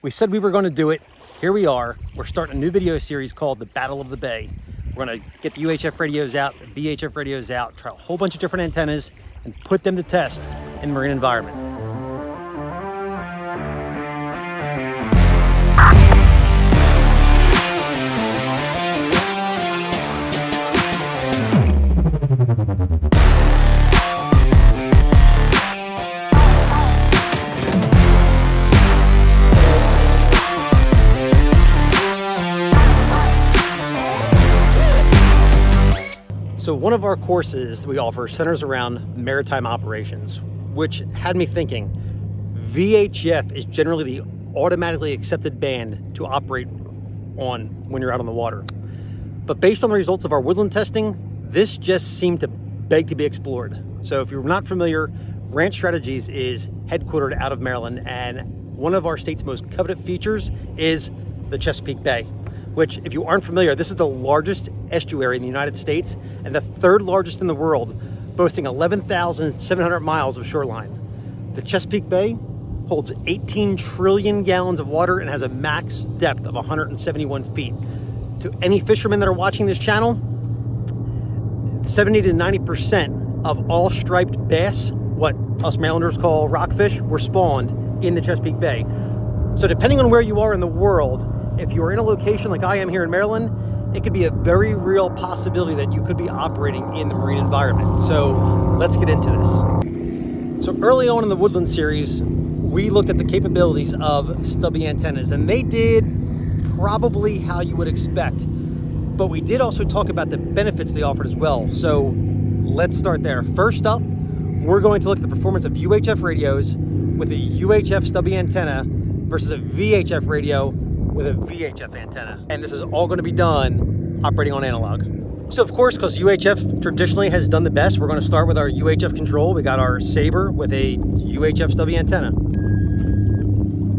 We said we were going to do it. Here we are. We're starting a new video series called The Battle of the Bay. We're going to get the UHF radios out, the VHF radios out, try a whole bunch of different antennas, and put them to test in marine environment. So one of our courses we offer centers around maritime operations, which had me thinking VHF is generally the automatically accepted band to operate on when you're out on the water. But based on the results of our woodland testing, this just seemed to beg to be explored. So if you're not familiar, Ranch Strategies is headquartered out of Maryland, and one of our state's most coveted features is the Chesapeake Bay, which, if you aren't familiar, this is the largest estuary in the United States and the third largest in the world, boasting 11,700 miles of shoreline. The Chesapeake Bay holds 18 trillion gallons of water and has a max depth of 171 feet. To any fishermen that are watching this channel, 70 to 90% of all striped bass, what us Marylanders call rockfish, were spawned in the Chesapeake Bay. So depending on where you are in the world, if you're in a location like I am here in Maryland, it could be a very real possibility that you could be operating in the marine environment. So let's get into this. So early on in the Woodland series, we looked at the capabilities of Stubby antennas, and they did probably how you would expect. But we did also talk about the benefits they offered as well. So let's start there. First up, we're going to look at the performance of UHF radios with a UHF Stubby antenna versus a VHF radio with a VHF antenna. And this is all going to be done operating on analog. So of course, because UHF traditionally has done the best, we're going to start with our UHF control. We got our Sabre with a UHF Stubby antenna.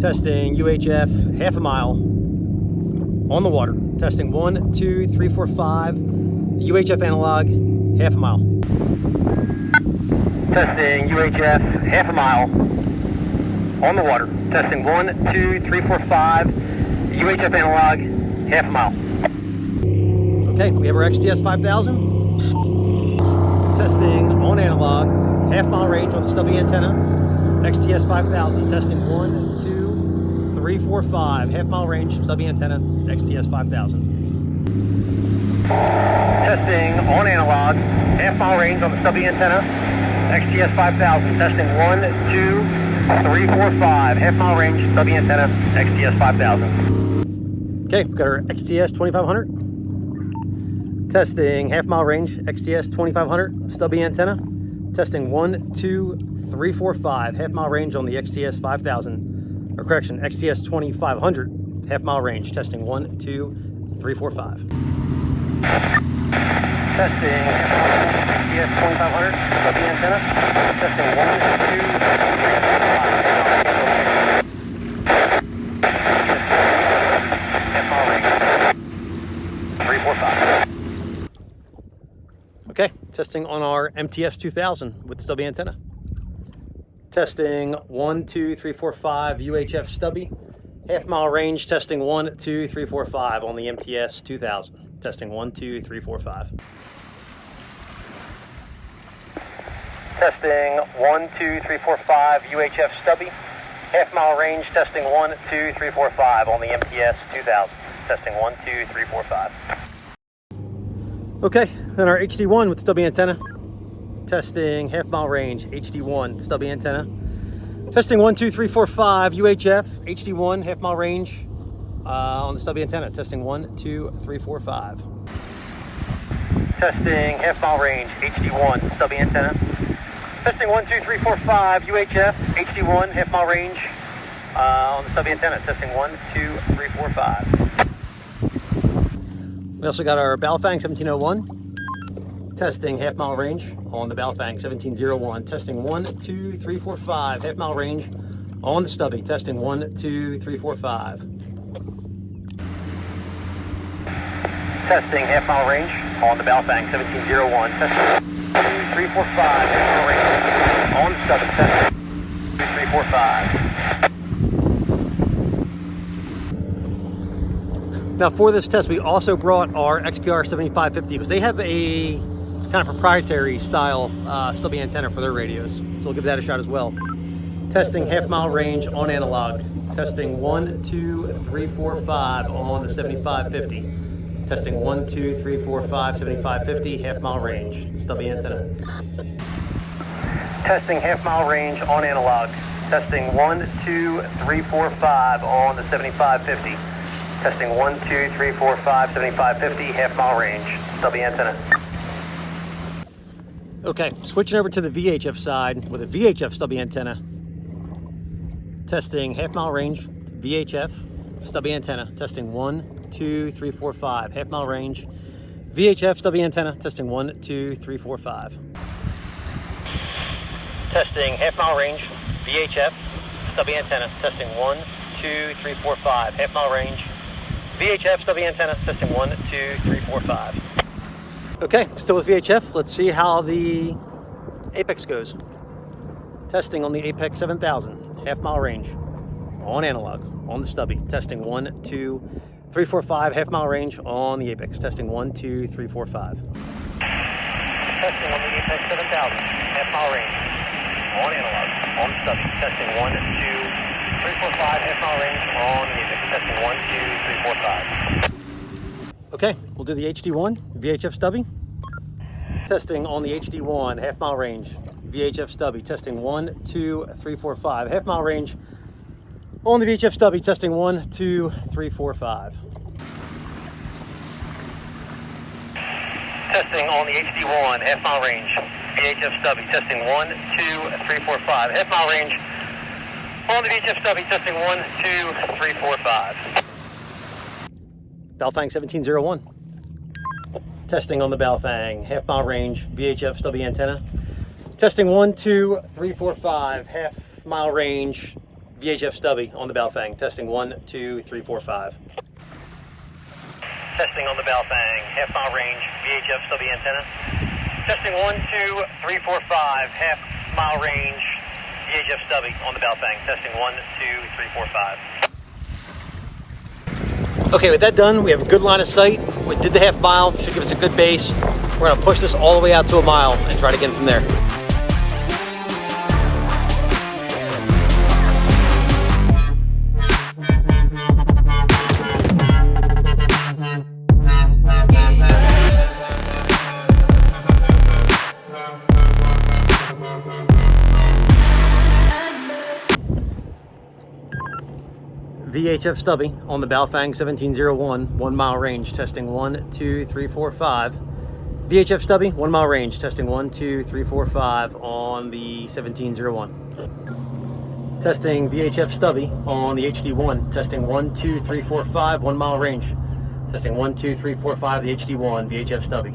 Testing UHF half a mile on the water. Testing 1, 2, 3, 4, 5. UHF analog, half a mile. Testing UHF half a mile on the water. Testing 1, 2, 3, 4, 5. UHF analog, half a mile. Okay, we have our XTS 5000. Testing on analog, half mile range on the Stubby antenna. XTS 5000, testing 1, 2, 3, 4, 5. Half mile range, Stubby antenna, XTS 5000. Testing on analog, half mile range on the Stubby antenna. XTS 5000, testing 1, 2, 3, 4, 5. Half mile range, Stubby antenna, XTS 5000. Okay, we've got our XTS 2500. Testing half mile range, XTS 2500, Stubby antenna. Testing 1, 2, 3, 4, 5. Half mile range on the XTS 5000. Or correction, XTS 2500, half mile range. Testing 1, 2, 3, 4, 5. Testing XTS 2500, Stubby antenna. Testing 1, 2, 3, 4, 5. Okay, testing on our MTS 2000 with Stubby antenna. Testing 1, 2, 3, 4, 5 UHF Stubby. Half mile range, testing 1, 2, 3, 4, 5 on the MTS 2000. Testing 1, 2, 3, 4, 5. Testing 1, 2, 3, 4, 5 UHF Stubby. Half mile range, testing 1, 2, 3, 4, 5 on the MTS 2000. Testing 1, 2, 3, 4, 5. Okay, then our HD1 with Stubby antenna. Testing half mile range, HD1 Stubby antenna. Testing 1, 2, 3, 4, 5 UHF HD1 half mile range on the Stubby antenna. Testing 1, 2, 3, 4, 5. Testing half mile range, HD1 Stubby antenna. Testing 1, 2, 3, 4, 5 UHF HD1 half mile range on the Stubby antenna. Testing 1, 2, 3, 4, 5. We also got our Balfang 1701. Testing half mile range on the Balfang 1701. Testing 1, 2, 3, 4, 5. Half mile range on the Stubby. Testing 1, 2, 3, 4, 5. Testing half mile range on the Balfang 1701. Testing 2, 3, 4, 5. Half mile range on the Stubby. Testing 2, 3, 4, 5. Now for this test, we also brought our XPR 7550 because they have a kind of proprietary style Stubby antenna for their radios. So we'll give that a shot as well. Testing half-mile range on analog. Testing 1, 2, 3, 4, 5 on the 7550. Testing 1, 2, 3, 4, 5, 7550, half-mile range, Stubby antenna. Testing half-mile range on analog. Testing 1, 2, 3, 4, 5 on the 7550. Testing 1, 2, 3, 4, 5, 7550, half-mile range, Stubby antenna. Okay, switching over to the VHF side with a VHF Stubby antenna. Testing half-mile range, VHF Stubby antenna. Testing 1, 2, 3, 4, 5, half-mile range, VHF Stubby antenna. Testing 1, 2, 3, 4, 5. Testing half-mile range, VHF Stubby antenna. Testing 1, 2, 3, 4, 5, half-mile range, VHF Stubby antenna. Testing 1, 2, 3, 4, 5. Okay, still with VHF. Let's see how the Apex goes. Testing on the Apex 7000, half-mile range, on analog, on the Stubby. Testing 1, 2, 3, 4, 5, half-mile range on the Apex. Testing 1, 2, 3, 4, 5. Testing on the Apex 7000, half-mile range, on analog, on the Stubby. Testing 1, 2, 3, 4, 5, half-mile range on the Apex. Testing 1, 2, 3, 4, 5. Okay, we'll do the HD1, VHF Stubby. Testing on the HD1, half-mile range, VHF Stubby. Testing 1, 2, 3, 4, 5, half-mile range on the VHF Stubby. Testing 1, 2, 3, 4, 5. Testing on the HD1, half-mile range, VHF Stubby. Testing 1, 2, 3, 4, 5, half-mile range on the VHF Stubby. Testing 1, 2, 3, 4, 5. Baofeng 1701. Testing on the Baofeng, half-mile range, VHF Stubby antenna. Testing 1, 2, 3, 4, 5, half-mile range, VHF Stubby on the Baofeng. Testing 1, 2, 3, 4, 5. Testing on the Baofeng, half-mile range, VHF Stubby antenna. Testing 1, 2, 3, 4, 5, half-mile range, VHF Stubby on the Baofeng. Testing 1, 2, 3, 4, 5. Okay, with that done, we have a good line of sight. We did the half mile, should give us a good base. We're gonna push this all the way out to a mile and try to get it from there. VHF Stubby on the Baofeng 1701, 1 mile range, testing 1, 2, 3, 4, 5. VHF Stubby, 1 mile range, testing 1, 2, 3, 4, 5 on the 1701. Testing VHF Stubby on the HD1, testing 1, 2, 3, 4, 5, 1 mile range. Testing 1, 2, 3, 4, 5, the HD1, VHF Stubby.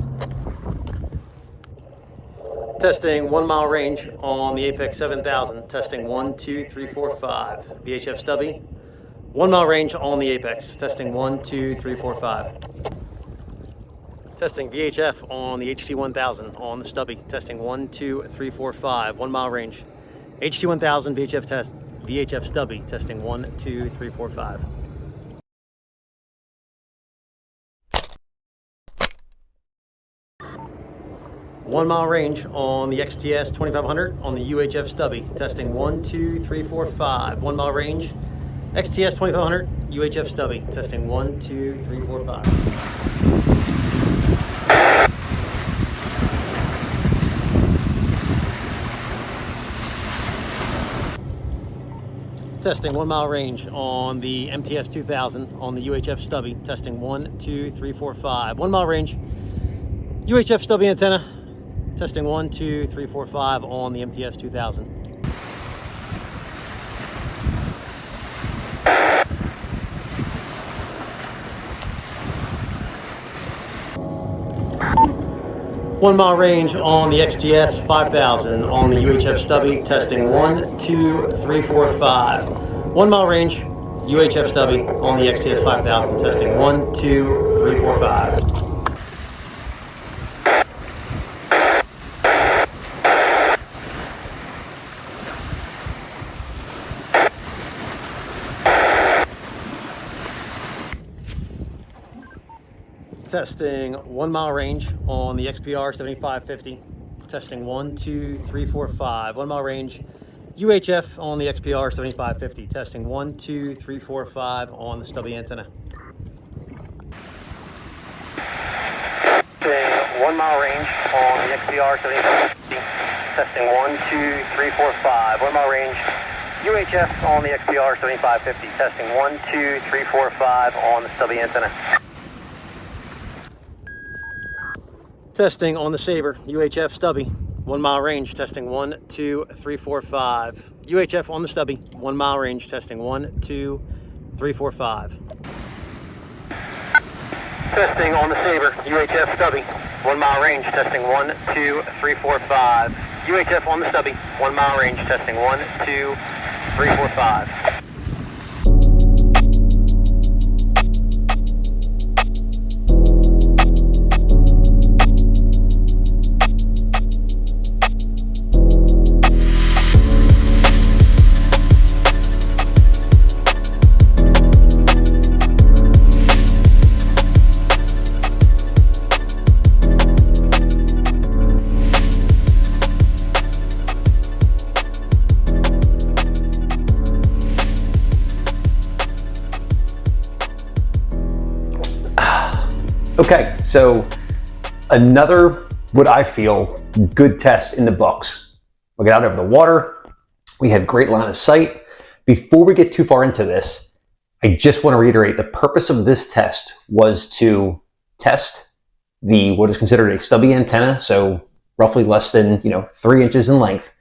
Testing 1 mile range on the Apex 7000, testing 1, 2, 3, 4, 5, VHF Stubby. 1 mile range on the Apex, testing 1, 2, 3, 4, 5. Testing VHF on the HT1000 on the Stubby, testing 1, 2, 3, 4, 5, 1 mile range. HT1000 VHF test, VHF Stubby, testing 1, 2, 3, 4, 5. One mile range on the XTS 2500 on the UHF Stubby, testing 1, 2, 3, 4, 5, 1 mile range. XTS 2500, UHF Stubby, testing 1, 2, 3, 4, 5. Testing 1 mile range on the MTS 2000 on the UHF Stubby, testing 1, 2, 3, 4, 5. 1 mile range, UHF Stubby antenna, testing 1, 2, 3, 4, 5 on the MTS 2000. One mile range on the XTS 5000 on the UHF Stubby, testing 1, 2, 3, 4, 5. 1 mile range, UHF Stubby on the XTS 5000, testing 1, 2, 3, 4, 5. Testing 1 mile range on the XPR 7550. Testing 1, 2, 3, 4, 5. 1 mile range UHF on the XPR 7550. Testing 1, 2, 3, 4, 5 on the Stubby antenna. Testing 1 mile range on the XPR 7550. Testing 1, 2, 3, 4, 5. 1 mile range UHF on the XPR 7550. Testing 1, 2, 3, 4, 5 on the Stubby antenna. Testing on the Sabre UHF Stubby, 1 mile range. Testing 1, 2, 3, 4, 5. UHF on the Stubby, 1 mile range. Testing 1, 2, 3, 4, 5. Testing on the Sabre UHF Stubby, 1 mile range. Testing 1, 2, 3, 4, 5. UHF on the Stubby, 1 mile range. Testing 1, 2, 3, 4, 5. Okay, so another, what I feel, good test in the books. We got out over the water. We had great line of sight. Before we get too far into this, I just want to reiterate the purpose of this test was to test the what is considered a stubby antenna, so roughly less than 3 inches in length,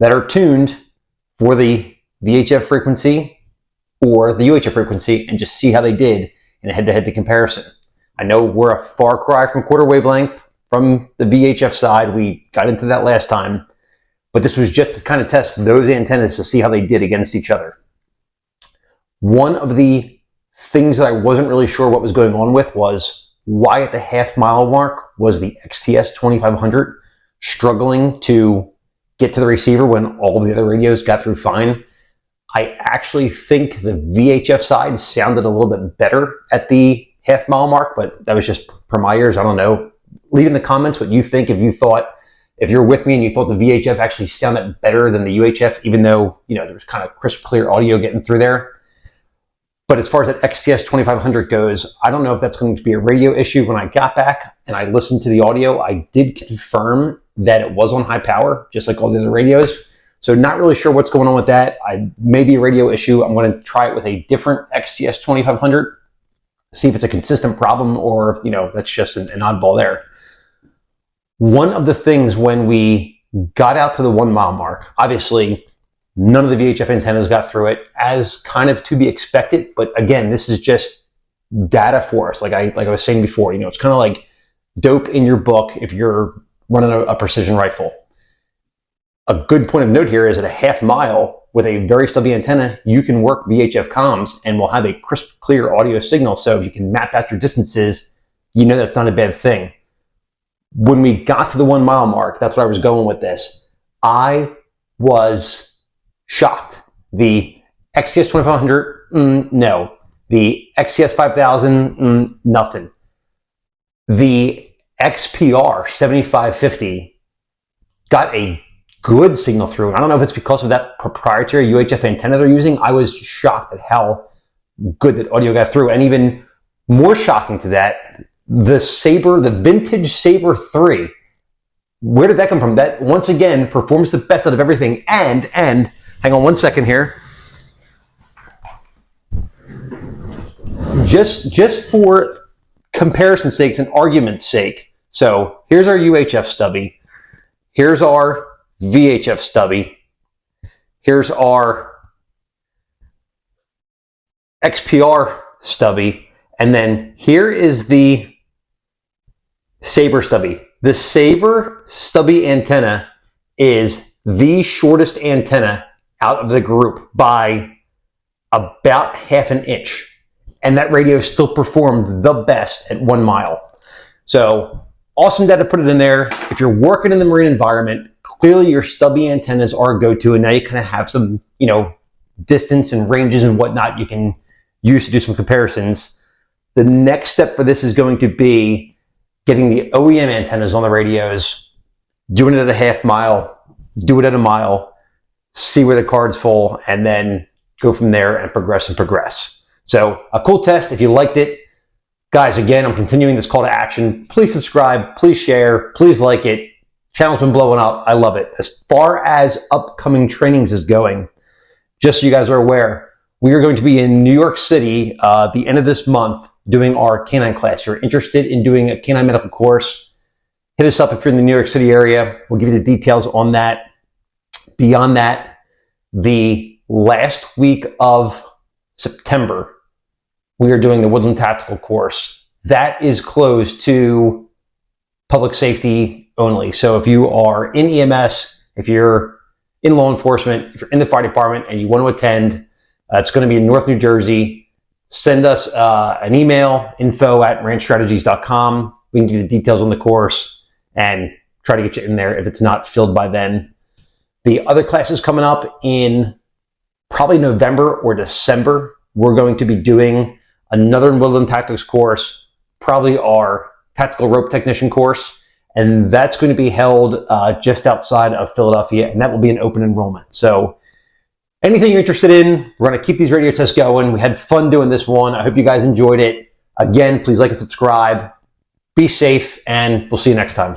that are tuned for the VHF frequency or the UHF frequency, and just see how they did in a head-to-head comparison. I know we're a far cry from quarter wavelength from the VHF side. We got into that last time, but this was just to kind of test those antennas to see how they did against each other. One of the things that I wasn't really sure what was going on with was why at the half-mile mark was the XTS 2500 struggling to get to the receiver when all the other radios got through fine. I actually think the VHF side sounded a little bit better at the half-mile mark, but that was just per my ears. I don't know. Leave in the comments what you think. If you're with me and you thought the VHF actually sounded better than the UHF, even though there was kind of crisp, clear audio getting through there. But as far as that XTS 2500 goes, I don't know if that's going to be a radio issue. When I got back and I listened to the audio, I did confirm that it was on high power, just like all the other radios. So not really sure what's going on with that. Maybe a radio issue. I'm going to try it with a different XTS 2500. See if it's a consistent problem or that's just an oddball there. One of the things when we got out to the 1 mile mark, obviously none of the VHF antennas got through it, as kind of to be expected. But again, this is just data for us. Like I was saying before, it's kind of like dope in your book if you're running a precision rifle. A good point of note here is at a half mile with a very stubby antenna, you can work VHF comms and will have a crisp, clear audio signal. So if you can map out your distances, that's not a bad thing. When we got to the 1 mile mark, that's what I was going with this. I was shocked. The XTS 2500, no. The XTS 5000, nothing. The XPR 7550 got a good signal through. I don't know if it's because of that proprietary UHF antenna they're using. I was shocked at how good that audio got through. And even more shocking to that, the vintage Sabre 3, where did that come from? That once again performs the best out of everything. And hang on one second here. Just for comparison's sake and argument's sake. So here's our UHF Stubby. Here's our VHF Stubby. Here's our XPR Stubby. And then here is the Sabre Stubby. The Sabre Stubby antenna is the shortest antenna out of the group by about half an inch. And that radio still performed the best at 1 mile. So awesome data to put it in there. If you're working in the marine environment, clearly your stubby antennas are a go-to, and now you kind of have some, distance and ranges and whatnot you can use to do some comparisons. The next step for this is going to be getting the OEM antennas on the radios, doing it at a half mile, do it at a mile, see where the cards fall, and then go from there and progress. So a cool test. If you liked it, guys, again, I'm continuing this call to action. Please subscribe, please share, please like it. Channel's been blowing up. I love it. As far as upcoming trainings is going, just so you guys are aware, we are going to be in New York City the end of this month doing our canine class. If you're interested in doing a canine medical course, hit us up if you're in the New York City area. We'll give you the details on that. Beyond that, the last week of September, we are doing the Woodland Tactical course. That is closed to public safety only. So if you are in EMS, if you're in law enforcement, if you're in the fire department and you want to attend, it's going to be in North New Jersey. Send us an email, info@ranchstrategies.com. We can give you the details on the course and try to get you in there if it's not filled by then. The other classes coming up in probably November or December, we're going to be doing another Woodland Tactics course, probably our Tactical Rope Technician course, and that's going to be held just outside of Philadelphia, and that will be an open enrollment. So anything you're interested in, we're going to keep these radio tests going. We had fun doing this one. I hope you guys enjoyed it. Again, please like and subscribe. Be safe, and we'll see you next time.